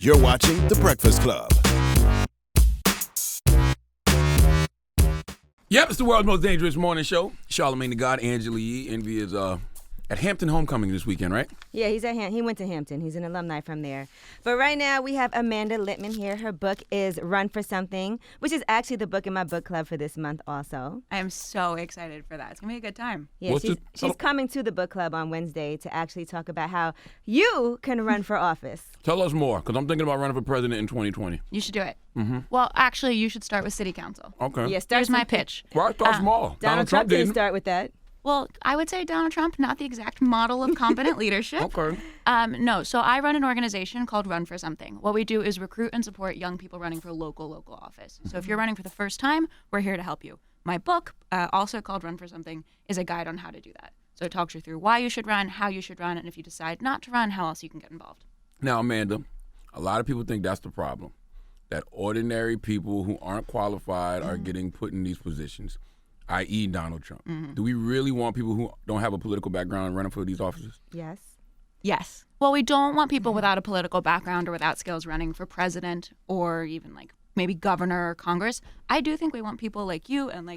You're watching The Breakfast Club. Yep, it's the world's most dangerous morning show. Charlamagne the God, Angela Yee. Envy is at Hampton Homecoming this weekend, right? Yeah, he went to Hampton. He's an alumni from there. But right now we have Amanda Litman here. Her book is Run for Something, which is actually the book in my book club for this month also. I am so excited for that. It's going to be a good time. Yeah, she's coming to the book club on Wednesday to actually talk about how you can run for office. Tell us more, because I'm thinking about running for president in 2020. You should do it. Mm-hmm. Well, actually, you should start with city council. Okay. Yeah, Here's my pitch. Well, start small. Donald Trump didn't start with that. Well, I would say Donald Trump, not the exact model of competent leadership. Okay. No, so I run an organization called Run for Something. What we do is recruit and support young people running for local office. So if you're running for the first time, we're here to help you. My book, also called Run for Something, is a guide on how to do that. So it talks you through why you should run, how you should run, and if you decide not to run, how else you can get involved. Now, Amanda, a lot of people think that's the problem, that ordinary people who aren't qualified are getting put in these positions, i.e. Donald Trump. Do we really want people who don't have a political background running for these offices? Yes. Yes. Well, we don't want people without a political background or without skills running for president or even like maybe governor or Congress. I do think we want people like you and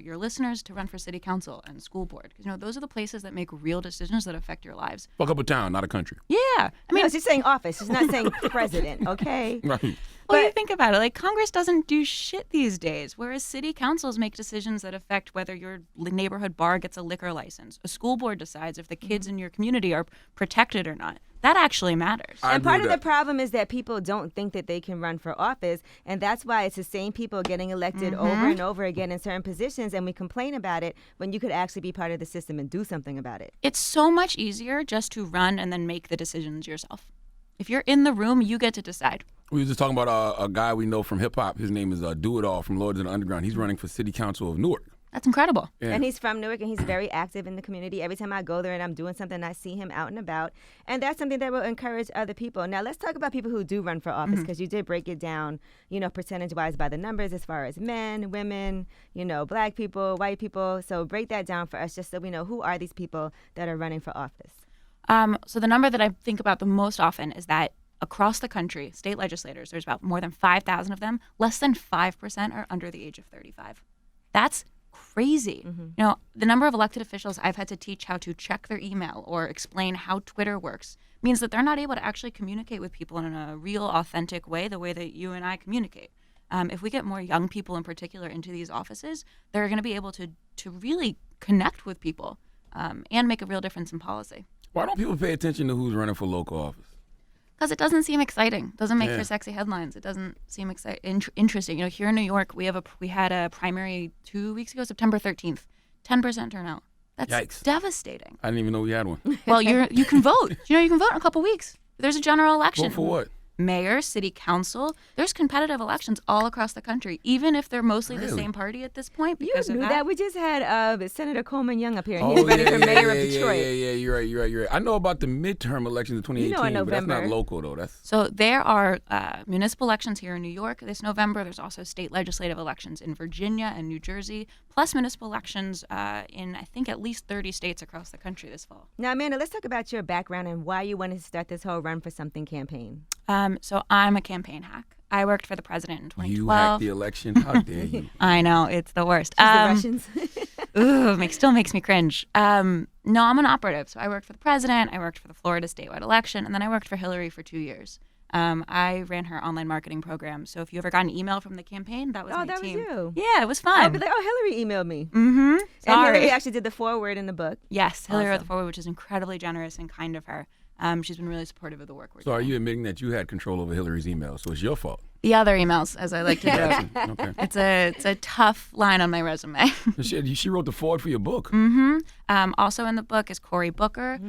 your listeners to run for city council and school board. Because, those are the places that make real decisions that affect your lives. Fuck up a town, not a country. Yeah. I mean, no, she's saying office. She's not saying president, okay? Right. Well, you think about it. Like, Congress doesn't do shit these days, whereas city councils make decisions that affect whether your neighborhood bar gets a liquor license. A school board decides if the kids in your community are protected or not. That actually matters. And part of the problem is that people don't think that they can run for office, and that's why it's the same people getting elected over and over again in certain positions, and we complain about it when you could actually be part of the system and do something about it. It's so much easier just to run and then make the decisions yourself. If you're in the room, you get to decide. We were just talking about a guy we know from hip-hop. His name is Do It All from Lords of the Underground. He's running for city council of Newark. That's incredible. Yeah. And he's from Newark, and he's very active in the community. Every time I go there and I'm doing something, I see him out and about. And that's something that will encourage other people. Now, let's talk about people who do run for office, because you did break it down, percentage-wise by the numbers as far as men, women, black people, white people. So break that down for us just so we know who are these people that are running for office. So the number that I think about the most often is that across the country, state legislators, there's about more than 5,000 of them. Less than 5% are under the age of 35. That's crazy. The number of elected officials I've had to teach how to check their email or explain how Twitter works means that they're not able to actually communicate with people in a real, authentic way, the way that you and I communicate. If we get more young people in particular into these offices, they're going to be able to really connect with people and make a real difference in policy. Why don't people pay attention to who's running for local office? Because it doesn't seem exciting. Doesn't make for sexy headlines. It doesn't seem interesting. Here in New York, we had a primary 2 weeks ago, September 13th, 10% turnout. That's Yikes. Devastating. I didn't even know we had one. Well, you can vote. You can vote in a couple weeks. There's a general election. Vote for what? Mayor, city council. There's competitive elections all across the country, even if they're mostly the same party at this point. You Because knew of that. We just had Senator Coleman Young up here, and Oh, he's running yeah, for mayor of yeah, Detroit. Yeah, you're right. I know about the midterm elections in 2018, in but that's November. not local, though. So there are municipal elections here in New York this November. There's also state legislative elections in Virginia and New Jersey, plus municipal elections in, I think, at least 30 states across the country this fall. Now, Amanda, let's talk about your background and why you wanted to start this whole Run for Something campaign. So I'm a campaign hack. I worked for the president in 2012. You hacked the election? How dare you? I know, it's the worst. The Russians. Still makes me cringe. No, I'm an operative. So I worked for the president, I worked for the Florida statewide election, and then I worked for Hillary for 2 years. I ran her online marketing program. So if you ever got an email from the campaign, that was my team. Was you. Yeah, it was fun. I'd be like, Hillary emailed me. Mm-hmm. And Hillary actually did the foreword in the book. Yes, Hillary wrote Awesome. the foreword, which is incredibly generous and kind of her. She's been really supportive of the work we're So doing. are you admitting that you had control over Hillary's emails, so it's your fault? The other emails, as I like to joke. Okay. It's a tough line on my resume. She wrote the foreword for your book. Also in the book is Cory Booker,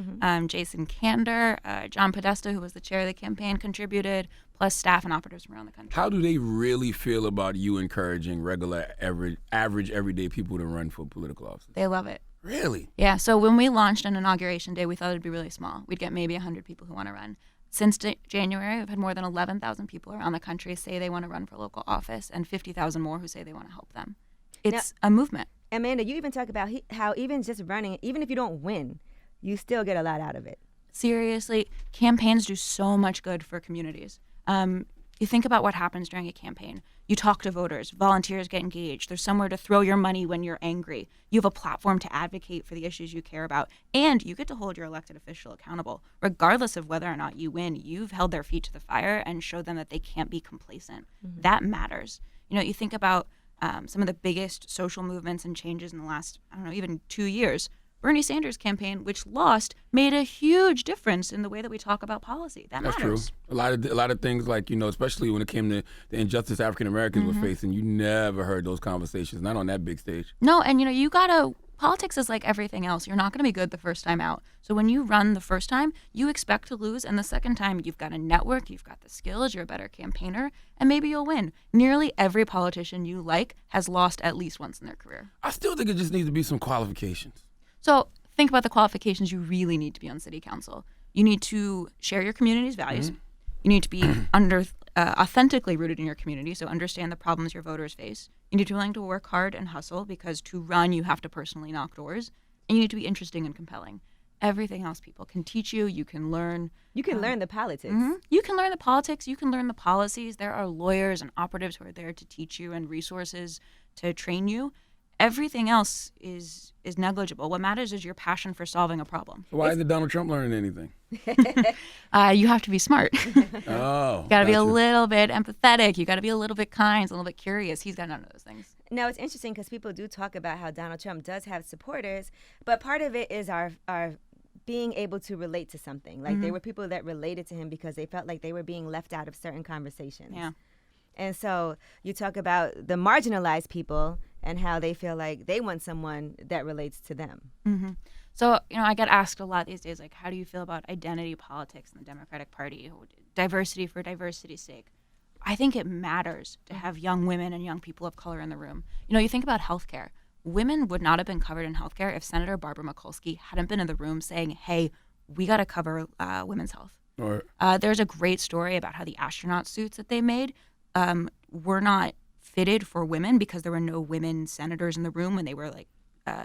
Jason Kander, John Podesta, who was the chair of the campaign, contributed, plus staff and operatives from around the country. How do they really feel about you encouraging regular, average, everyday people to run for political office? They love it. Really? Yeah, so when we launched on Inauguration Day, we thought it'd be really small. We'd get maybe 100 people who want to run. Since January, we've had more than 11,000 people around the country say they want to run for local office and 50,000 more who say they want to help them. It's a movement. Amanda, you even talk about how even just running, even if you don't win, you still get a lot out of it. seriously, campaigns do so much good for communities. You think about what happens during a campaign. You talk to voters, volunteers get engaged. There's somewhere to throw your money when you're angry. You have a platform to advocate for the issues you care about. And you get to hold your elected official accountable. Regardless of whether or not you win, you've held their feet to the fire and showed them that they can't be complacent. That matters. You think about some of the biggest social movements and changes in the last, even 2 years. Bernie Sanders' campaign, which lost, made a huge difference in the way that we talk about policy. That That's matters. true. A lot of things like, especially when it came to the injustice African Americans were facing, you never heard those conversations, not on that big stage. No, and politics is like everything else. You're not going to be good the first time out. So when you run the first time, you expect to lose, and the second time you've got a network, you've got the skills, you're a better campaigner, and maybe you'll win. Nearly every politician you like has lost at least once in their career. I still think it just needs to be some qualifications. So think about the qualifications you really need to be on city council. You need to share your community's values. You need to be authentically rooted in your community, so understand the problems your voters face. You need to be willing to work hard and hustle, because to run, you have to personally knock doors. And you need to be interesting and compelling. Everything else people can teach you. You can learn. You can learn the politics. You can learn the politics. You can learn the policies. There are lawyers and operatives who are there to teach you and resources to train you. Everything else is negligible. What matters is your passion for solving a problem. Why isn't Donald Trump learning anything? You have to be smart. Oh. You got to be a little bit empathetic. You got to be a little bit kind, a little bit curious. He's got none of those things. Now, it's interesting because people do talk about how Donald Trump does have supporters, but part of it is our being able to relate to something. Like there were people that related to him because they felt like they were being left out of certain conversations. Yeah. And so you talk about the marginalized people and how they feel like they want someone that relates to them. So, I get asked a lot these days, like, how do you feel about identity politics in the Democratic Party, diversity for diversity's sake? I think it matters to have young women and young people of color in the room. You think about healthcare. Women would not have been covered in healthcare if Senator Barbara Mikulski hadn't been in the room saying, hey, we got to cover women's health. There's a great story about how the astronaut suits that they made were not fitted for women because there were no women senators in the room when they were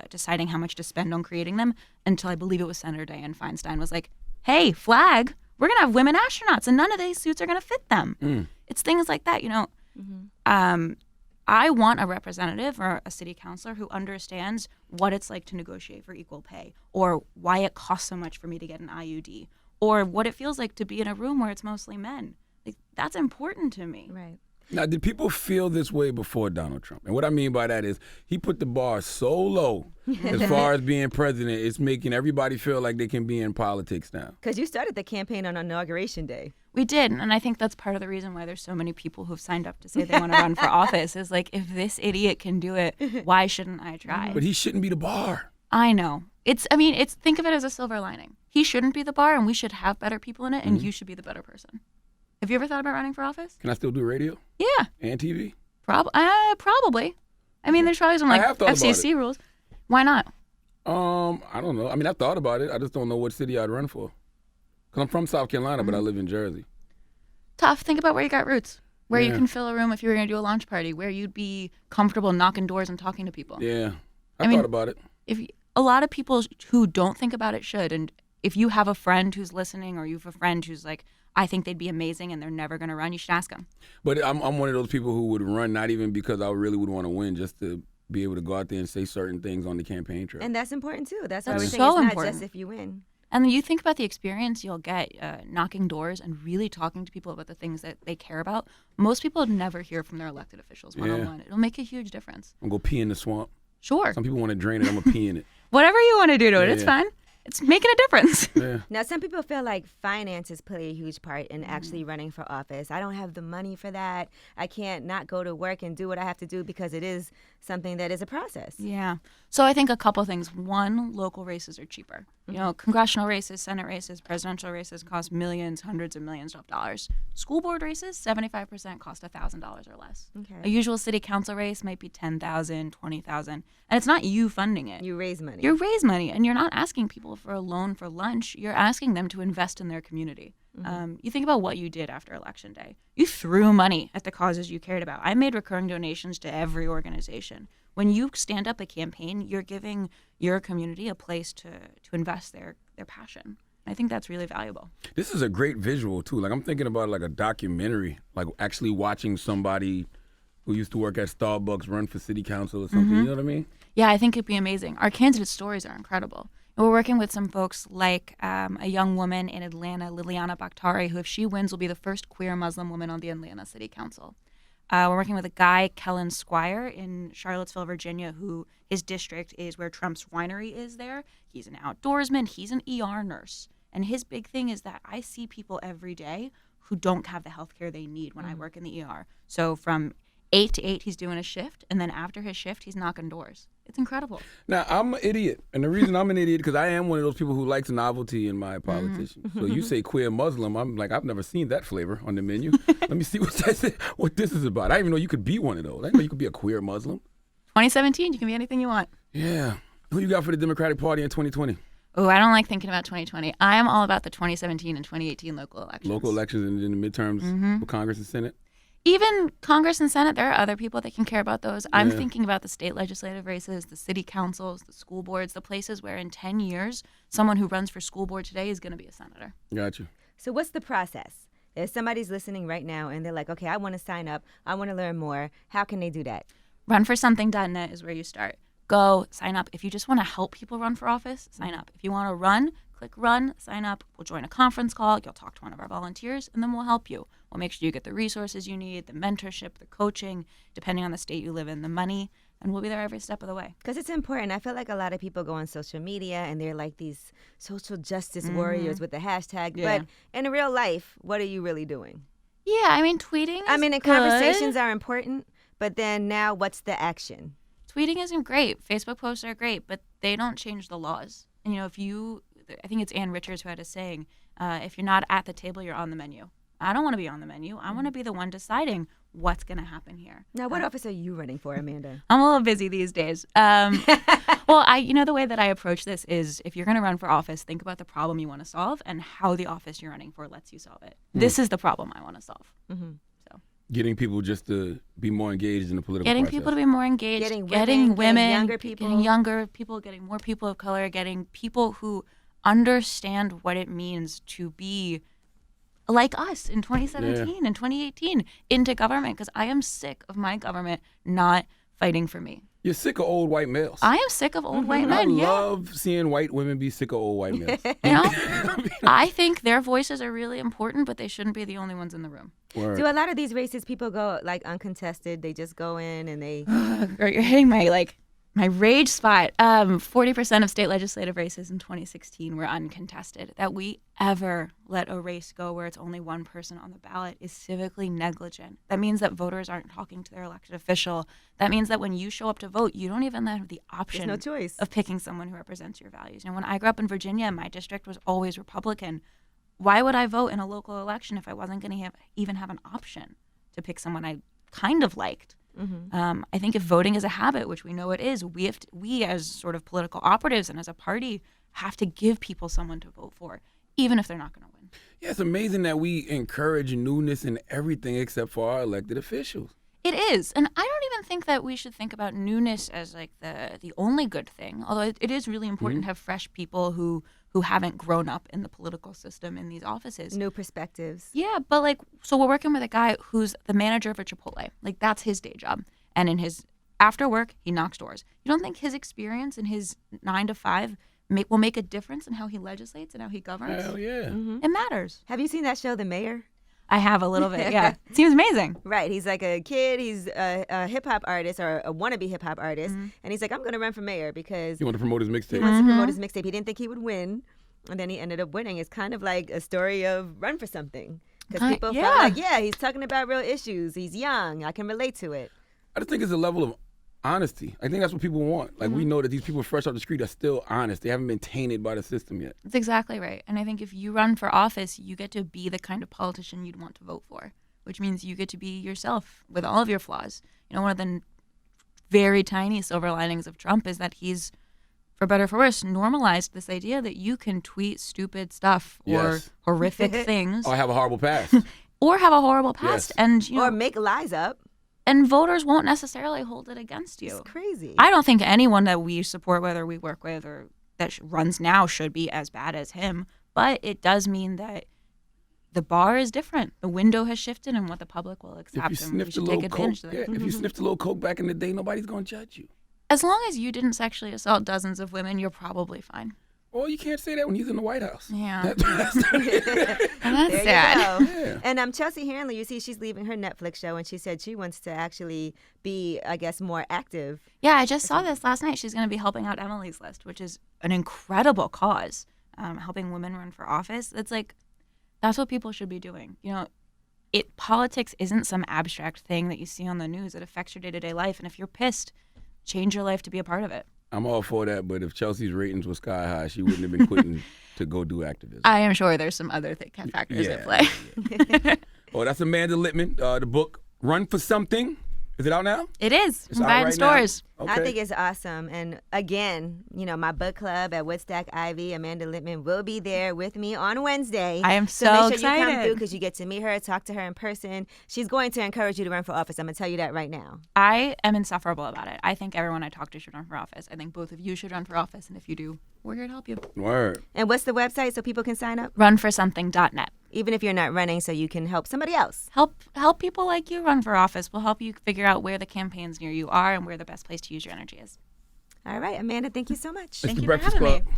deciding how much to spend on creating them, until I believe it was Senator Dianne Feinstein was like, hey, flag, we're going to have women astronauts and none of these suits are going to fit them. It's things like that, I want a representative or a city councilor who understands what it's like to negotiate for equal pay, or why it costs so much for me to get an IUD, or what it feels like to be in a room where it's mostly men. That's important to me. Right. Now, did people feel this way before Donald Trump? And what I mean by that is he put the bar so low as far as being president, it's making everybody feel like they can be in politics now. Because you started the campaign on Inauguration Day. We did, and I think that's part of the reason why there's so many people who've signed up to say they want to run for office is like, if this idiot can do it, why shouldn't I try? But he shouldn't be the bar. I know. It's think of it as a silver lining. He shouldn't be the bar, and we should have better people in it, and you should be the better person. Have you ever thought about running for office? Can I still do radio? Yeah. And TV? Probably. I mean, there's probably some FCC rules. Why not? I don't know. I mean, I thought about it. I just don't know what city I'd run for. Because I'm from South Carolina, but I live in Jersey. Tough. Think about where you got roots. Where you can fill a room if you were going to do a launch party. Where you'd be comfortable knocking doors and talking to people. Yeah. I thought about it. A lot of people who don't think about it should. And if you have a friend who's listening, or you have a friend who's like, I think they'd be amazing and they're never going to run, you should ask them. But I'm one of those people who would run, not even because I really would want to win, just to be able to go out there and say certain things on the campaign trail. And that's important too. That's why we're saying so it's not important. just if you win. And you think about the experience you'll get knocking doors and really talking to people about the things that they care about. Most people never hear from their elected officials one-on-one. It'll make a huge difference. I'm going to go pee in the swamp. Sure. Some people want to drain it. I'm going to pee in it. Whatever you want to do to it, it's fine. It's making a difference. Yeah. Now, some people feel like finances play a huge part in actually running for office. I don't have the money for that. I can't not go to work and do what I have to do because it is something that is a process. Yeah. So I think a couple things. One, local races are cheaper. Congressional races, Senate races, presidential races cost millions, hundreds of millions of dollars. School board races, 75% cost $1,000 or less. Okay. A usual city council race might be $10,000, $20,000. And it's not you funding it. You raise money. You raise money, and you're not asking people for a loan for lunch. You're asking them to invest in their community. You think about what you did after Election Day. You threw money at the causes you cared about. I made recurring donations to every organization. When you stand up a campaign, you're giving your community a place to invest their passion. I think that's really valuable. This is a great visual too. Like I'm thinking about like a documentary, like actually watching somebody who used to work at Starbucks run for city council or something. You know what I mean? Yeah, I think it'd be amazing. Our candidate stories are incredible. And we're working with some folks like a young woman in Atlanta, Liliana Bakhtari, who if she wins will be the first queer Muslim woman on the Atlanta City Council. We're working with a guy, Kellen Squire, in Charlottesville, Virginia, who his district is where Trump's winery is there. He's an outdoorsman. He's an ER nurse. And his big thing is that I see people every day who don't have the health care they need when I work in the ER. So from 8 to 8, he's doing a shift. And then after his shift, he's knocking doors. It's incredible. Now, I'm an idiot. And the reason I'm an idiot, because I am one of those people who likes novelty in my politicians. So you say queer Muslim, I'm like, I've never seen that flavor on the menu. Let me see what this is about. I didn't even know you could be one of those. I didn't know you could be a queer Muslim. 2017, you can be anything you want. Yeah. Who you got for the Democratic Party in 2020? Oh, I don't like thinking about 2020. I am all about the 2017 and 2018 local elections. Local elections and then the midterms for Congress and Senate? Even Congress and Senate, there are other people that can care about those. I'm thinking about the state legislative races, the city councils, the school boards, the places where in 10 years, someone who runs for school board today is going to be a senator. Got you. So what's the process? If somebody's listening right now and they're like, okay, I want to sign up, I want to learn more, how can they do that? Runforsomething.net is where you start. Go, sign up. If you just want to help people run for office, sign up. If you want to run, click run, sign up. We'll join a conference call. You'll talk to one of our volunteers, and then we'll help you. We'll make sure you get the resources you need, the mentorship, the coaching, depending on the state you live in, the money, and we'll be there every step of the way. Because it's important. I feel like a lot of people go on social media and they're like these social justice warriors with the hashtag. Yeah. But in real life, what are you really doing? Yeah, I mean, tweeting is and good. conversations are important, but then now what's the action? Tweeting isn't great. Facebook posts are great, but they don't change the laws. And, you know, I think it's Ann Richards who had a saying, if you're not at the table, you're on the menu. I don't want to be on the menu. I want to be the one deciding what's going to happen here. Now, what office are you running for, Amanda? I'm a little busy these days. Well, the way that I approach this is if you're going to run for office, think about the problem you want to solve and how the office you're running for lets you solve it. This is the problem I want to solve. So Getting people just to be more engaged in the political getting process. people to be more engaged, Getting women, younger people. getting more people of color, getting people who understand what it means to be like us in 2017 and 2018 into government, because I am sick of my government not fighting for me. You're sick of old white males. I am sick of old white men. I love seeing white women be sick of old white males. You know, I think their voices are really important, but they shouldn't be the only ones in the room. Word. Do a lot of these races people go like uncontested? They just go in and they. You're hitting my rage spot. 40% of state legislative races in 2016 were uncontested. That we ever let a race go where it's only one person on the ballot is civically negligent. That means that voters aren't talking to their elected official. That means that when you show up to vote, you don't even have the option There's no choice of picking someone who represents your values. You know, when I grew up in Virginia, my district was always Republican. Why would I vote in a local election if I wasn't going to even have an option to pick someone I kind of liked? I think if voting is a habit, which we know it is, we as sort of political operatives and as a party have to give people someone to vote for, even if they're not going to win. Yeah, it's amazing that we encourage newness in everything except for our elected officials. It is, and I don't even think that we should think about newness as like the only good thing. Although it is really important to have fresh people who haven't grown up in the political system in these offices. new perspectives. Yeah, but so we're working with a guy who's the manager of a Chipotle. Like, that's his day job. And in his after work, he knocks doors. You don't think his experience in his 9 to 5 will make a difference in how he legislates and how he governs? Hell yeah. It matters. Have you seen that show, The Mayor? I have a little bit, yeah. It seems amazing. Right. He's like a kid. He's a hip hop artist or a wannabe hip hop artist. And he's like, I'm going to run for mayor because You want to promote his he mixtape? wants to promote his mixtape. He didn't think he would win. And then he ended up winning. It's kind of like a story of run for something. Because people felt like, yeah, he's talking about real issues. He's young. I can relate to it. I just think it's a level of honesty. I think that's what people want. Like, we know that these people fresh off the street are still honest. They haven't been tainted by the system yet. That's exactly right. And I think if you run for office, you get to be the kind of politician you'd want to vote for, which means you get to be yourself with all of your flaws. You know, one of the very tiny silver linings of Trump is that he's, for better or for worse, normalized this idea that you can tweet stupid stuff or Yes. horrific things Oh, I have a horrible past. or have a horrible past. Yes. And, you know, Or make lies up. and voters won't necessarily hold it against you. It's crazy. I don't think anyone that we support, whether we work with or that runs now, should be as bad as him. But it does mean that the bar is different. The window has shifted and what the public will accept. If you And we sniffed a should little take coke, advantage of that. if you sniffed a little coke back in the day, nobody's gonna judge you. As long as you didn't sexually assault dozens of women, you're probably fine. Well, you can't say that when he's in the White House. Yeah. That's And that's There sad. you go. Yeah. And Chelsea Handler, you see, she's leaving her Netflix show, and she said she wants to actually be, I guess, more active. Yeah, I just saw this last night. She's going to be helping out Emily's List, which is an incredible cause, helping women run for office. It's like, that's what people should be doing. You know, politics isn't some abstract thing that you see on the news. It affects your day-to-day life. And if you're pissed, change your life to be a part of it. I'm all for that, but if Chelsea's ratings were sky high, she wouldn't have been quitting to go do activism. I am sure there's some other factors at play. Yeah. Oh, that's Amanda Litman. The book Run for Something. Is it out now? It is. It's You can out buy it in right now? stores. Okay. I think it's awesome. And again, you know, my book club at Woodstack Ivy, Amanda Litman, will be there with me on Wednesday. I am so so make sure you come excited. through because you get to meet her, talk to her in person. She's going to encourage you to run for office. I'm going to tell you that right now. I am insufferable about it. I think everyone I talk to should run for office. I think both of you should run for office. And if you do, we're here to help you. Word. And what's the website so people can sign up? Runforsomething.net. Even if you're not running, so you can help somebody else. Help people like you run for office. We'll help you figure out where the campaigns near you are and where the best place to use your energy is. All right, Amanda, thank you so much. It's Thank the you for Breakfast having Club. me.